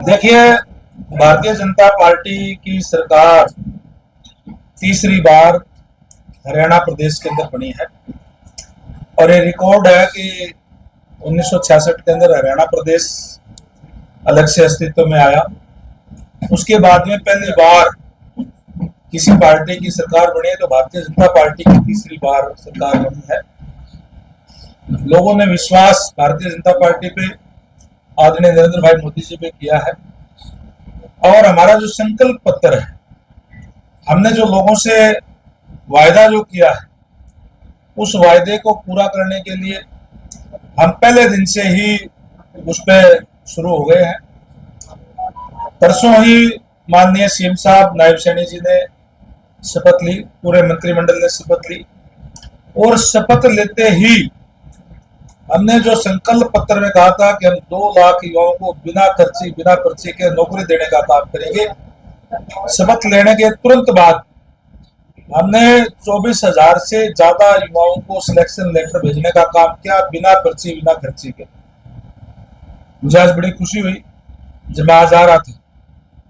देखिए, भारतीय जनता पार्टी की सरकार तीसरी बार हरियाणा प्रदेश के अंदर बनी है और ये रिकॉर्ड है कि 1966 के अंदर हरियाणा प्रदेश अलग से अस्तित्व में आया। उसके बाद में पहली बार किसी पार्टी की सरकार बनी है तो भारतीय जनता पार्टी की तीसरी बार सरकार बनी है। लोगों ने विश्वास भारतीय जनता पार्टी पे, आदरणीय नरेंद्र भाई मोदी जी पे किया है और हमारा जो संकल्प पत्र है, हमने जो लोगों से वायदा जो किया है उस वायदे को पूरा करने के लिए हम पहले दिन से ही उस पर शुरू हो गए हैं। परसों ही माननीय सीएम साहब नायब सैनी जी ने शपथ ली, पूरे मंत्रिमंडल ने शपथ ली और शपथ लेते ही हमने जो संकल्प पत्र में कहा था कि हम 2 लाख युवाओं को बिना पर्ची के नौकरी देने का काम करेंगे। शपथ लेने के तुरंत बाद हमने 24,000 से ज्यादा युवाओं को सिलेक्शन लेटर भेजने का काम किया, बिना पर्ची बिना खर्ची के। मुझे आज बड़ी खुशी हुई जब मैं आज आ रहा था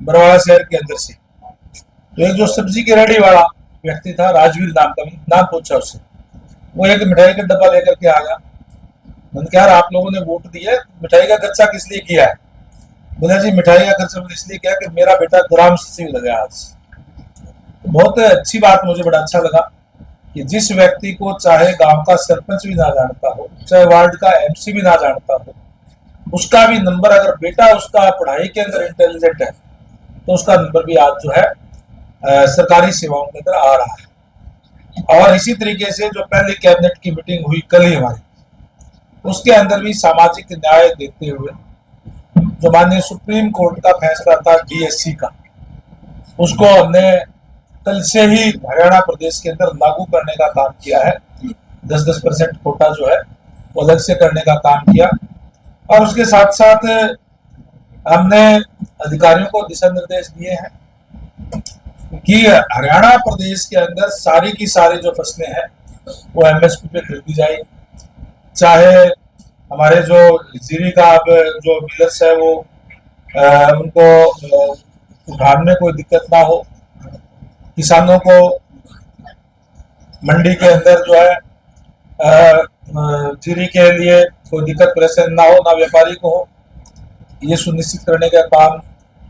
बरवाड़ा शहर के अंदर से, तो एक जो सब्जी की रेडी वाला व्यक्ति था, राजवीर नाम का, नाम पूछा उससे, वो एक मिठाई का डब्बा लेकर के आ गया। मैंने कहा, यार आप लोगों ने वोट दिया, मिठाई का खर्चा किस लिए किया है? बोला जी मिठाई का खर्चा इसलिए किया कि मेरा बेटा ग्राम सचिव लगा आज। तो बहुत अच्छी बात, मुझे बड़ा अच्छा लगा कि जिस व्यक्ति को चाहे गांव का सरपंच भी ना जानता हो, चाहे वार्ड का एमसी भी ना जानता हो, उसका भी नंबर, अगर बेटा उसका पढ़ाई के अंदर इंटेलिजेंट है तो उसका नंबर भी आज जो है सरकारी सेवाओं के अंदर आ रहा है। और इसी तरीके से जो पहली कैबिनेट की मीटिंग हुई कल ही हमारी, उसके अंदर भी सामाजिक न्याय देते हुए जो माननीय सुप्रीम कोर्ट का फैसला था डीएससी का, उसको हमने कल से ही हरियाणा प्रदेश के अंदर लागू करने का काम किया है। 10% कोटा जो है वो अलग से करने का काम किया और उसके साथ साथ हमने अधिकारियों को दिशा निर्देश दिए हैं कि हरियाणा प्रदेश के अंदर सारी की सारी जो फसलें हैं वो एमएसपी पे खरीदी जाएगी। चाहे हमारे जो जीरी का अब जो मिलर्स है वो उनको उठाने में कोई दिक्कत ना हो, किसानों को मंडी के अंदर जो है जीरी के लिए कोई दिक्कत परेशानी ना हो, ना व्यापारी को हो, ये सुनिश्चित करने का काम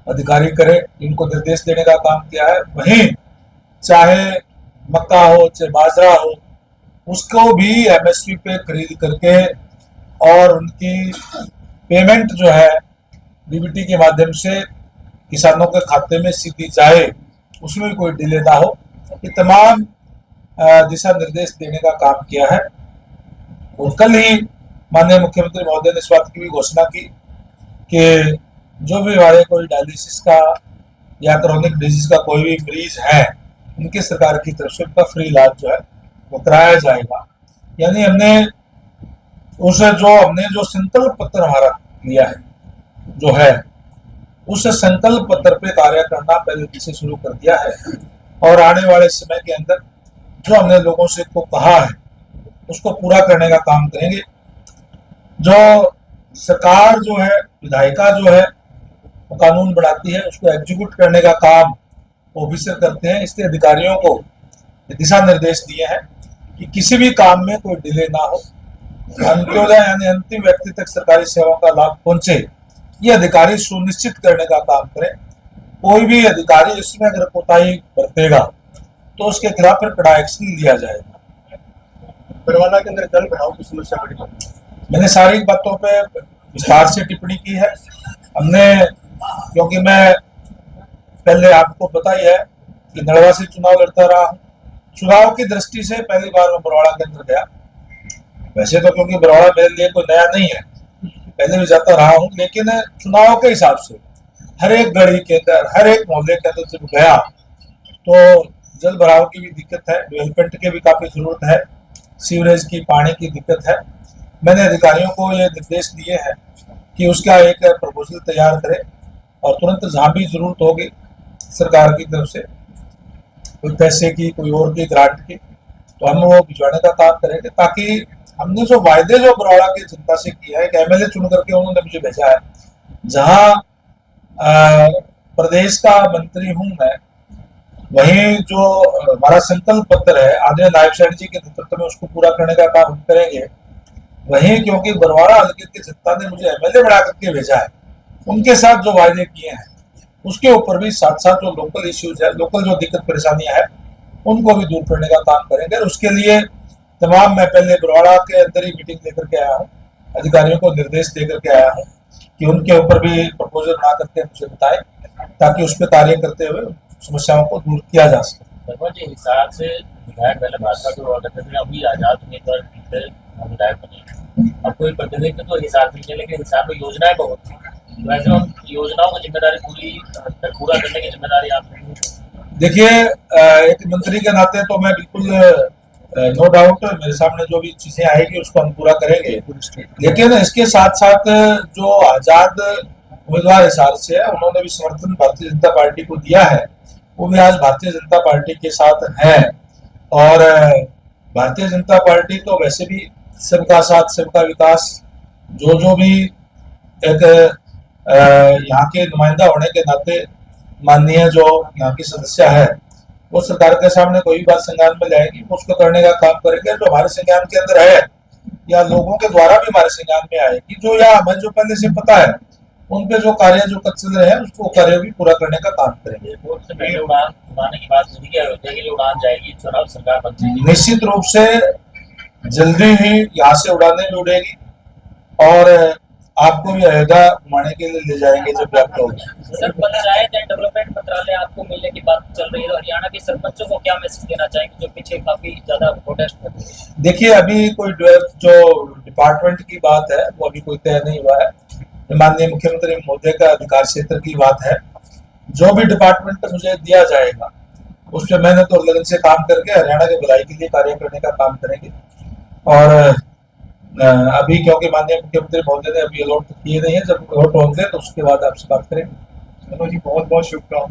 अधिकारी करे, इनको निर्देश देने का काम किया है। वहीं चाहे मक्का हो चाहे बाजरा हो, उसको भी एमएसपी पे खरीद करके और उनकी पेमेंट जो है डीबीटी के माध्यम से किसानों के खाते में सीधी जाए, उसमें भी कोई डिले ना हो, ये तमाम दिशा निर्देश देने का काम किया है। और कल ही माननीय मुख्यमंत्री महोदय ने इस बात की भी घोषणा की कि जो भी हमारे कोई डायलिसिस का या क्रोनिक डिजीज का कोई भी मरीज है, उनकी सरकार की तरफ से उनका फ्री इलाज जो है वो कराया जाएगा। यानी हमने जो संकल्प पत्र हमारा लिया है जो है, उस संकल्प पत्र पे कार्य करना पहले दिन से शुरू कर दिया है और आने वाले समय के अंदर जो हमने लोगों से को कहा है उसको पूरा करने का काम करेंगे। जो सरकार जो है, विधायिका जो है, वो कानून बनाती है, उसको एग्जीक्यूट करने का काम ऑफिसर करते हैं। इसलिए अधिकारियों को दिशा निर्देश दिए हैं कि किसी भी काम में कोई डिले ना हो, अंत्योदय यानी अंतिम व्यक्ति तक सरकारी सेवाओं का लाभ पहुंचे, ये अधिकारी सुनिश्चित करने का काम करें। कोई भी अधिकारी इसमें अगर कोताही बरतेगा तो उसके खिलाफ फिर कड़ा एक्शन लिया जाएगा। बरवाला के अंदर जल भराव की समस्या बड़ी है। मैंने सारी बातों पे विस्तार से टिप्पणी की है। हमने, क्योंकि मैं पहले आपको पता ही है कि नड़वा से चुनाव लड़ता रहा हूँ, चुनाव की दृष्टि से पहली बार मैं बरवाड़ा के अंदर गया। वैसे तो क्योंकि बरवाड़ा मेरे लिए कोई नया नहीं है, पहले भी जाता रहा हूँ, लेकिन चुनाव के हिसाब से हर एक गली के अंदर, हर एक मोहल्ले के अंदर जब गया तो जल भराव की भी दिक्कत है, डेवलपमेंट की भी काफी जरूरत है, सीवरेज की, पानी की दिक्कत है। मैंने अधिकारियों को ये निर्देश दिए हैं कि उसका एक प्रपोजल तैयार करें और तुरंत जहां भी जरूरत होगी सरकार की तरफ से, कोई पैसे की, कोई और की, ग्रांट की, तो हम वो भिजवाने का काम करेंगे, ताकि हमने जो वायदे जो बरौड़ा की जनता से किया है, एक एमएलए चुन करके उन्होंने मुझे भेजा है, जहां प्रदेश का मंत्री हूं मैं, वहीं जो हमारा संकल्प पत्र है आदरणीय नायब सेठ जी के नेतृत्व में उसको पूरा करने का काम हम करेंगे। वहीं क्योंकि बरवाड़ा हल्के की जनता ने मुझे एमएलए बना करके भेजा है, उनके साथ जो वायदे किए हैं उसके ऊपर भी साथ साथ जो लोकल इश्यूज है, लोकल जो दिक्कत परेशानियां है, उनको भी दूर करने का काम करेंगे। और उसके लिए तमाम मैं पहले बरवाड़ा के अंदर ही मीटिंग लेकर के आया हूँ, अधिकारियों को निर्देश देकर के आया हूँ कि उनके ऊपर भी प्रपोजल बना करके मुझे बताएं, ताकि उस पर कार्य करते हुए समस्याओं को दूर किया जा सके। सरपंच जी, हिसार से विधायक पहले भाजपा के हुआ करते थे, अभी आजाद उम्मीदवार थे, विधायक बने। अब कोई प्रतिनिधित्व तो हिसार में, लेकिन हिसार में योजनाएं बहुत थी, तो ऐसे में योजनाओं की जिम्मेदारी पूरा करने की जिम्मेदारी आप लेंगे? देखिए, एक मंत्री के नाते तो मैं बिल्कुल नो डाउट मेरे सामने जो भी चीजें आएगी उसको हम पूरा करेंगे, लेकिन इसके साथ साथ जो आजाद उम्मीदवार हिसार से है, उन्होंने भी समर्थन भारतीय जनता पार्टी को दिया है, वो भी आज भारतीय जनता पार्टी के साथ है। और भारतीय जनता पार्टी तो वैसे भी सबका साथ सबका विकास, जो भी एक यहाँ के नुमाइंदा होने के नाते माननीय जो यहाँ की सदस्य है, वो सरकार के सामने कोई भी बात संज्ञान में लाएगी, उसको करने का काम करेंगे। जो हमारे संज्ञान के अंदर है या लोगों के द्वारा भी हमारे संज्ञान में आएगी, जो या हमें जो पहले से पता है, उन पे जो कार्य जो चल रहे हैं उसको कार्य भी पूरा करने का काम करेंगे। एयरपोर्ट से पहले उड़ान उड़ाने की बात नहीं की, अयोध्या के लिए उड़ान जाएगी, चुनाव सरकार बनती है। निश्चित रूप से जल्दी ही यहाँ से उड़ाने भी उड़ेगी और आपको भी अयोध्या घुमाने के लिए ले जाएंगे जब भी आपका होगा। सर, पंचायत एंड डेवलपमेंट मंत्रालय आपको मिलने की बात चल रही है, हरियाणा के सरपंचों को क्या मैसेज देना चाहेंगे जो पीछे काफी ज्यादा प्रोटेस्ट कर रहे हैं? देखिए, अभी कोई जो डिपार्टमेंट की बात है वो अभी कोई तय नहीं हुआ है। माननीय मुख्यमंत्री महोदय का अधिकार क्षेत्र की बात है। जो भी डिपार्टमेंट मुझे दिया जाएगा उस पर मेहनत और लगन से काम करके हरियाणा की भलाई के लिए कार्य करने का काम करेंगे। और अभी क्योंकि माननीय मुख्यमंत्री महोदय ने अभी अलॉट किए नहीं है, जब अलॉट होंगे तो उसके बाद आपसे बात करेंगे। चलो जी, बहुत बहुत शुभकामनाएं।